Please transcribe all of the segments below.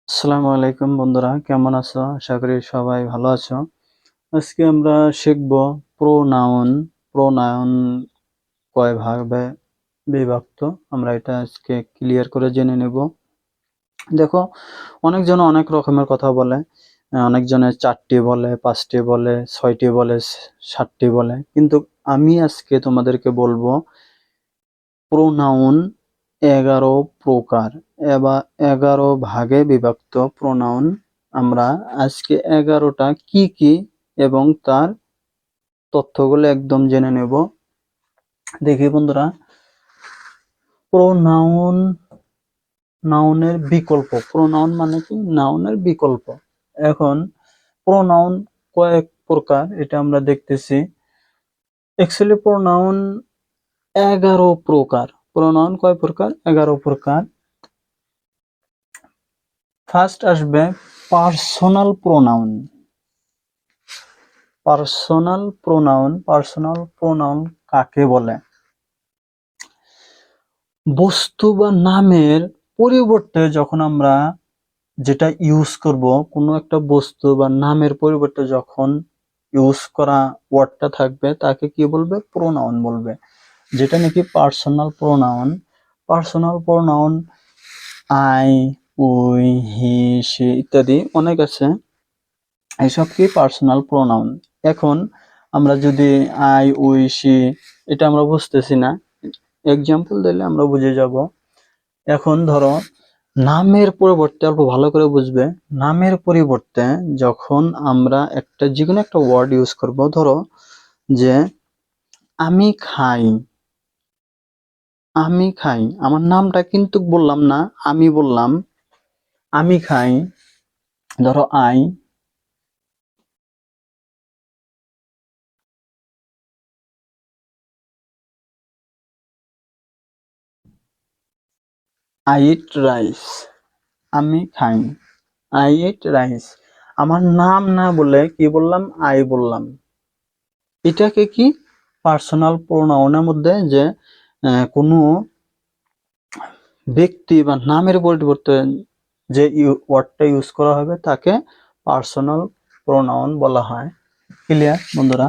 আসসালামু আলাইকুম বন্ধুরা, কেমন আছো? আশা করি সবাই ভালো আছো। আজকে আমরা শিখব প্রোনাউন। প্রোনাউন কয় ভাগে বিভক্ত আমরা এটা আজকে ক্লিয়ার করে জেনে নেব। দেখো, অনেকজন অনেক রকমের কথা বলে। অনেকজনে 4টি বলে, 5টি বলে, 6টি বলে, 7টি বলে। কিন্তু আমি আজকে তোমাদেরকে বলবো প্রোনাউন 11 প্রকার বা 11 ভাগে বিভক্ত প্রোনাউন। আমরা আজকে 11টা কি কি এবং তার তথ্যগুলো একদম জেনে নেব। দেখি বন্ধুরা, প্রোনাউন, নাউনের বিকল্প। প্রোনাউন মানে কি? নাউনের বিকল্প। এখন প্রোনাউন কয়েক প্রকার এটা আমরা দেখতেছি। অ্যাকচুয়ালি প্রোনাউন 11 প্রকার। প্রোনাউন কয় প্রকার? 11 প্রকার। ফার্স্ট আসবে personal pronoun. Personal pronoun, personal pronoun কাকে বলে? বস্তু বা নামের পরিবর্তে যখন আমরা যেটা ইউজ করব, কোনো একটা বস্তু বা নামের পরিবর্তে যখন ইউজ করা ওয়ার্ডটা থাকবে তাকে কি বলবে? প্রোনাউন বলবে। যেটা নাকি personal pronoun. Personal pronoun I, we, he, she ইত্যাদি অনেক আছে। এইসব কি? Personal pronoun. এখন আমরা যদি আই, উই, সি এটা আমরা বুঝতেছি না, এক্সাম্পল দিলে আমরা বুঝে যাব। এখন ধরো, নামের পরিবর্তে, অল্প ভালো করে বুঝবে, নামের পরিবর্তে যখন আমরা একটা যে কোনো একটা ওয়ার্ড ইউজ করব, ধরো যে আমি খাই। আমি খাই, আমার নামটা কিন্তু বললাম না, আমি বললাম আমি খাই। ধরো আই ইট রাইস। আমি খাই, আই ইট রাইস। আমার নাম না বলে কি বললাম? আই বললাম। এটাকে কি? পার্সোনাল প্রোনাউনের মধ্যে যে কোনো ব্যক্তি বা নামের পরিবর্তে যে ওয়ার্ডটা ইউজ করা হবে তাকে পার্সোনাল প্রোনাউন বলা হয়। ক্লিয়ার বন্ধুরা?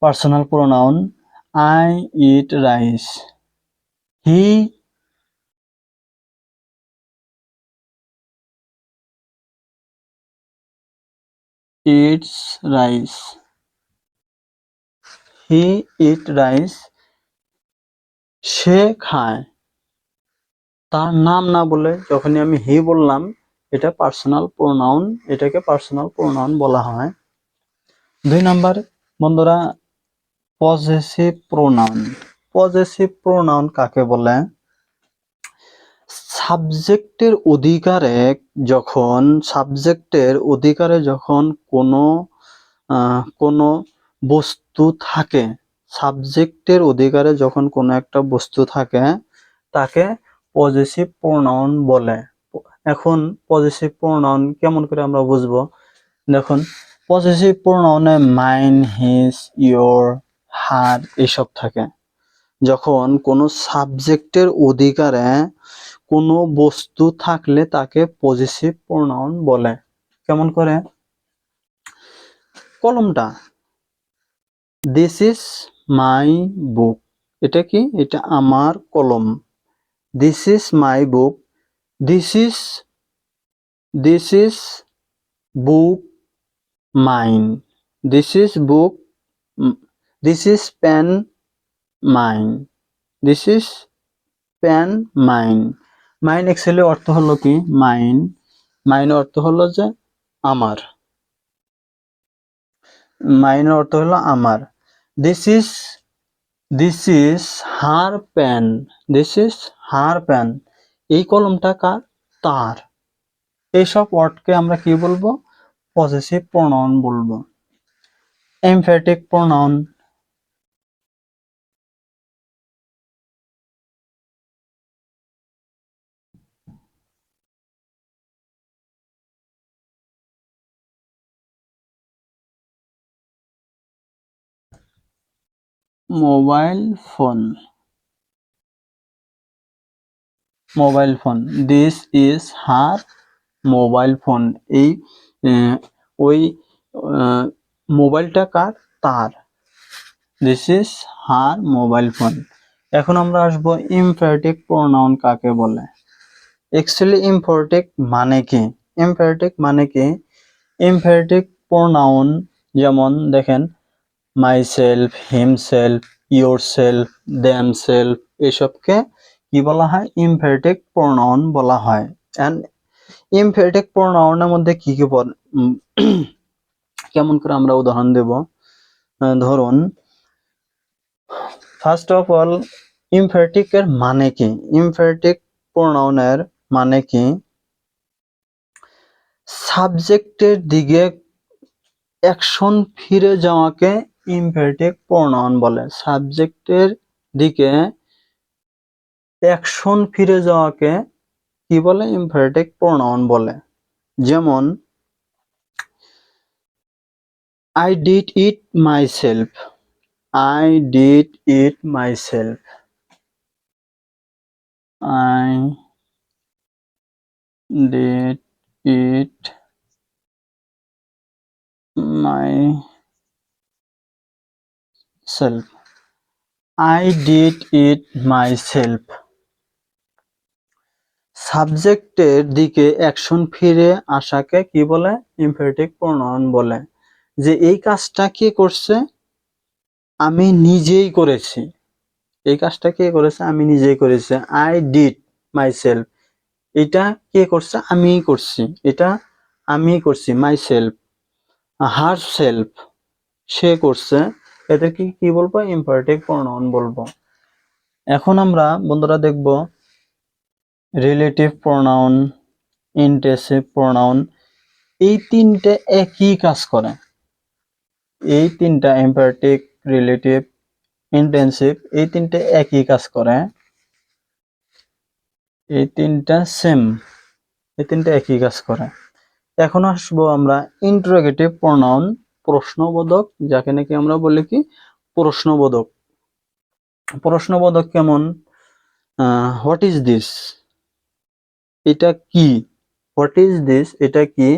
Personal pronoun I eat rice, he eats rice, he eat rice, সে খায়। তার নাম না বলে যখনই আমি হি বললাম, এটা পার্সোনাল প্রোনাউন, এটাকে পার্সোনাল প্রোনাউন বলা হয়। 2 নাম্বার বন্ধুরা, পজেসিভ প্রোনাউন। পজেসিভ প্রোনাউন কাকে বলে? সাবজেক্টের অধিকারে যখন কোনো বস্তু থাকে, সাবজেক্টের অধিকারে যখন কোনো একটা বস্তু থাকে তাকে পজেসিভ প্রোনাউন বলে। এখন পজেসিভ প্রোনাউন কেমন করে আমরা বুঝবো? দেখুন, পজেসিভ প্রোনাউনে মাইন, হিজ, ইয়োর, হার এসব থাকে। যখন কোনো সাবজেক্টের অধিকারে কোনো বস্তু থাকলে তাকে পজেসিভ প্রোনাউন বলে। কেমন করে? কলমটা, দিস ইজ মাই বুক। এটা কি? এটা আমার কলম। This is my book, this is book mine, this is book, this is pen mine, this is pen mine. Mine actually অর্থ হলো কি? মাইন অর্থ হলো যে আমার। মাইনের অর্থ হলো আমার। This is her pen, this is her pen. এই কলমটা কার? তার। এইসব ওয়ার্ডকে আমরা কি বলবো? পজেসিভ প্রোনাউন বলবো। Emphatic pronoun, mobile phone. Mobile phone, this is her mobile phone. এই ওই মোবাইলটা কার? তার। This is her mobile phone. এখন আমরা আসবো ইমপেরেটিভ প্রোনাউন কাকে বলে। অ্যাকচুয়ালি ইমপেরেটিভ মানে কি? ইমপেরেটিভ মানে কি? ইমপেরেটিভ প্রোনাউন যেমন দেখেন মাইসেলফ, হিমসেলফ, ইয়োরসেলফ, দেমসেলফ, এসবকে কি বলা হয়? ইমপেরেটিভ প্রোনাউন বলা হয়। এন্ড ইমপেরেটিভ প্রোনাউনের মধ্যে কি কি কেমন করে আমরা উদাহরণ দেব? ধরুন ফার্স্ট অফ অল ইমপেরেটিভ এর মানে কি? ইমপেরেটিভ প্রোনাউনের মানে কি? সাবজেক্টের দিকে অ্যাকশন ফিরে যাওয়াকে ইমপেরেটিভ প্রোনাউন বলে। সাবজেক্টের দিকে অ্যাকশন ফিরে যাওয়াকে কি বলে? ইমপেরেটিভ প্রোনাউন বলে। যেমন I did it myself. I did it myself. I did it myself. I did it myself. সাবজেক্টের দিকে অ্যাকশন ফিরে আসাকে কি বলে? ইমপেরেটিভ প্রোনাউন বলে। যে এই কাজটা কে করছে? আমি নিজেই করেছি। এই কাজটা কে করেছে? আমি নিজেই করেছি। I did myself. এটা কে করছে? আমিই করছি। এটা আমি করছি। myself. herself, সে করছে। এদেরকে কি বলবো? ইমপারেটিভ প্রোনাউন বলবো। এখন আমরা বন্ধুরা দেখব রিলেটিভ প্রোনাউন, ইনটেন্সিভ প্রোনাউন। এই তিনটে একই কাজ করে। এই তিনটা ইমপারেটিভ, রিলেটিভ, ইনটেন্সিভ, এই তিনটে একই কাজ করে। এই তিনটা সেম, এই তিনটা একই কাজ করে। এখন আসবো আমরা ইন্টারোগেটিভ প্রোনাউন, প্রশ্নবোধক, যাকে নাকি আমরা বলি কি? প্রশ্নবোধক। প্রশ্নবোধক কেমন? What is this? এটা কি? What is this? এটা কি?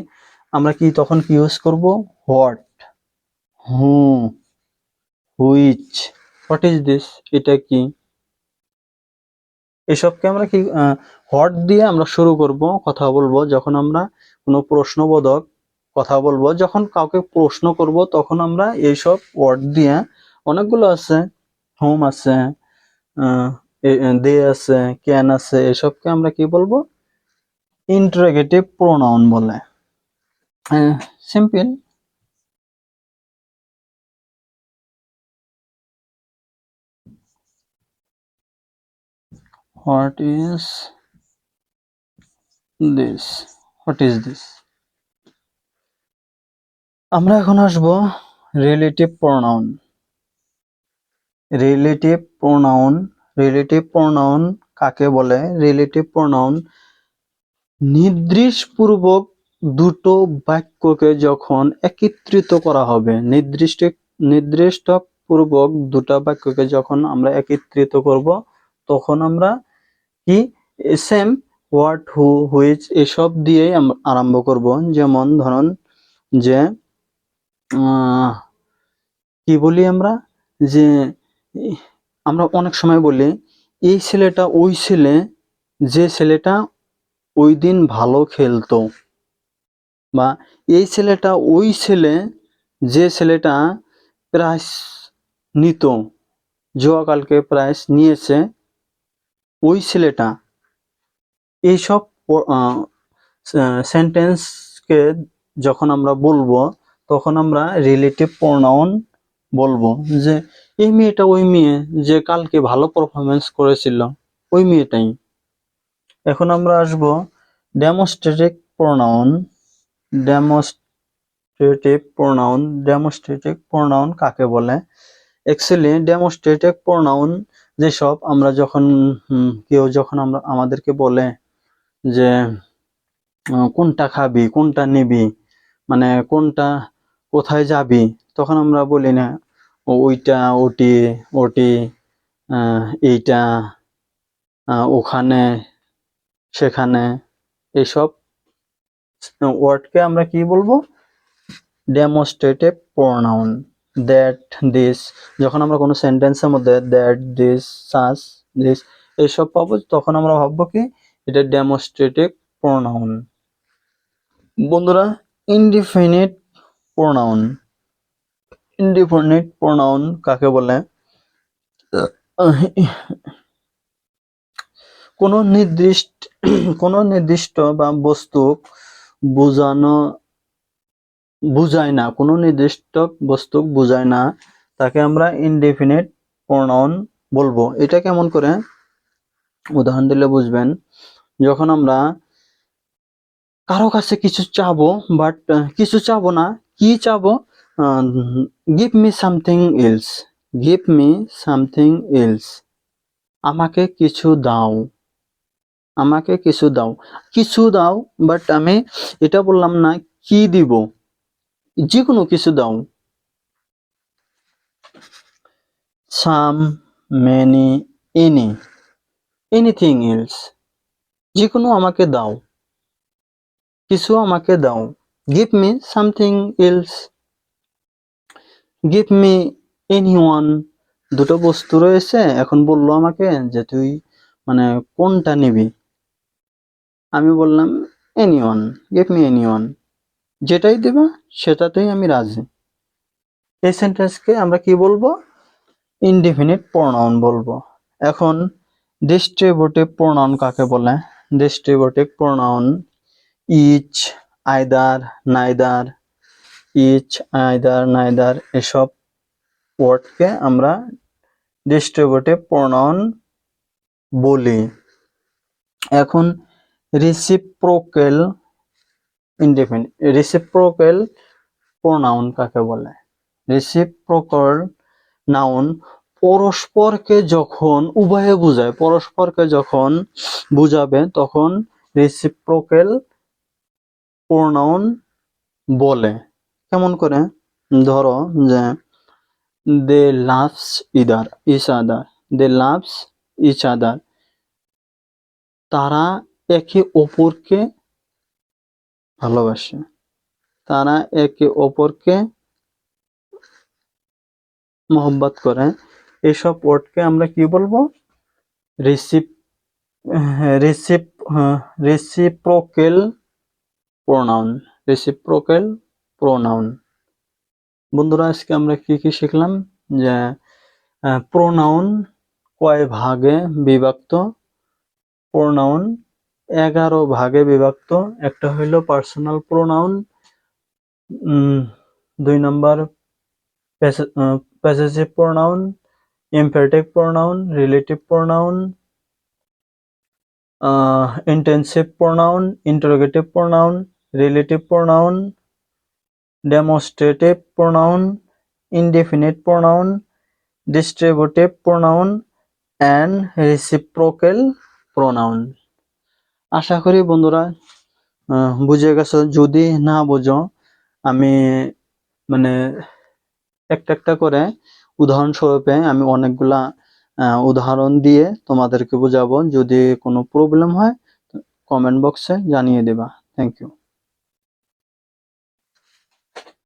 আমরা কি তখন কি ইউজ করব? What, who, which, what is this? এটা কি? এসবকে আমরা কি হোয়াট দিয়ে আমরা শুরু করব, কথা বলবো। যখন আমরা কোনো প্রশ্নবোধক কথা বলবো, যখন কাউকে প্রশ্ন করব, তখন আমরা এইসব ওয়ার্ড দিয়ে, অনেকগুলো আছে, হোম আছে, দে আছে, ক্যান আছে, এসবকে আমরা কি বলবো? ইন্টারোগেটিভ প্রোনাউন বলে। Simple. What is this? What is this? আমরা এখন আসবো relative pronoun. Relative pronoun, relative pronoun কাকে বলে? রিলেটিভ প্রোনাউন নির্দিষ্টপূর্বক দুটো বাক্যকে যখন একত্রিত করা হবে, নির্দিষ্টপূর্বক দুটো বাক্যকে যখন আমরা একত্রিত করব, তখন আমরা কি সেম হোয়াট, হু, হুইচ এসব দিয়েই আরম্ভ করব। যেমন ধরুন যে কি বলি আমরা? যে আমরা অনেক সময় বলি এই ছেলেটা ওই ছেলে, যে ছেলেটা ওই দিন ভালো খেলতো, বা এই ছেলেটা ওই ছেলে, যে ছেলেটা প্রাইজ নিত, কালকে প্রাইজ নিয়েছে, ওই ছেলেটা। এইসব সেন্টেন্সকে যখন আমরা বলবো, তখন আমরা রিলেটিভ প্রোনাউন বলবো। যে এই মেয়েটা ওই মেয়ে যে কালকে ভালো পারফরমেন্স করেছিল, ওই মেয়েটাই। এখন আমরা আসবো demonstrative pronoun. Demonstrative pronoun, demonstrative pronoun কাকে বলে? অ্যাকচুয়ালি ডেমনস্ট্রেটিভ প্রোনাউন যেসব আমরা যখন কেউ যখন আমাদেরকে বলে যে কোনটা খাবি, কোনটা নিবি, মানে কোনটা, কোথায় যাবি, তখন আমরা বলি না ওইটা, ওটি, ওটি, এইটা, ওখানে, সেখানে, এসব ওয়ার্ডকে আমরা কি বলবো? Demonstrative pronoun. দ্যাট, দিস, যখন আমরা কোনো সেন্টেন্সের মধ্যে দ্যাট, দিস, সাচ, দিস এইসব পাবো, তখন আমরা ভাববো কি এটা ডেমনস্ট্রেটিভ প্রোনাউন। বন্ধুরা, ইনডিফিনিট প্রোনাউন। ইনডিফিনিট প্রোনাউন কাকে বলে? কোনো নির্দিষ্ট বা বস্তু বুঝায় না, কোনো নির্দিষ্ট বস্তু বুঝায় না, তাকে আমরা ইনডিফিনিট প্রোনাউন বলবো। এটা কেমন করে উদাহরণ দিলে বুঝবেন? যখন আমরা কারো কাছে কিছু চাবো, বাট কিছু চাবো না, কি চাবো? Give me something else, give me something else, আমাকে কিছু দাও, আমাকে কিছু দাও, কিছু দাও, বাট আমি এটা বললাম না কি দিব, যে কোনো কিছু দাও। সাম, মেনি, এনি, এনিথিং এলস, যে কোনো আমাকে দাও, কিছু আমাকে দাও। Give me something else, give me anyone, দুটো বস্তু রয়েছে, এখন বললো আমাকে যে তুই মানে কোনটা নিবি, আমি বললাম এনিওয়ান, গিভ মি এনিওয়ান, যেটাই দেবা সেটাতেই আমি রাজি। এই সেন্টেন্সকে আমরা কি বলবো? ইনডিফিনিট প্রোনাউন বলবো। এখন ডিস্ট্রিবিউটিভ প্রোনাউন কাকে বলে? Distributive pronoun each, either, neither, each, either, neither এসব ওয়ার্ডকে আমরা ডিস্ট্রিবিউটিভ প্রোনাউন বলি। এখন রেসিপ্রোকাল ইনডিফিনিট, রেসিপ্রোকাল প্রোনাউন কাকে বলে? রেসিপ্রোকাল নাউন পরস্পরকে যখন উভয়ে বুঝায়, পরস্পরকে যখন বুঝাবে তখন রেসিপ্রোকাল প্রোনাউন বলে। কেমন করে? ধরো যে দে লাভস ইদার, ইচ আদার, দে লাভস ইচ আদার, তারা একে অপরকে ভালোবাসে, তারা একে অপরকে মহব্বত করে। এসব ওয়ার্ডকে আমরা কি বলবো? Recep Recep reciprocal pronoun, reciprocal pronoun. বন্ধুরা, আজকে আমরা কি কি শিখলাম? যে প্রোনাউন কয় ভাগে বিভক্ত? প্রোনাউন 11 ভাগে বিভক্ত। একটা হইলো personal pronoun, 2 number possessive pronoun, imperative pronoun, relative pronoun, intensive pronoun, interrogative pronoun, relative pronoun, demonstrative pronoun, indefinite pronoun, distributive pronoun and reciprocal pronoun. আশা করি বন্ধুরা বুঝে গেছো। যদি না বুঝো আমি মানে একটা করে উদাহরণস্বরূপে আমি অনেকগুলা উদাহরণ দিয়ে তোমাদেরকে বোঝাবো। যদি কোনো প্রবলেম হয় কমেন্ট বক্সে জানিয়ে দেবা। Thank you.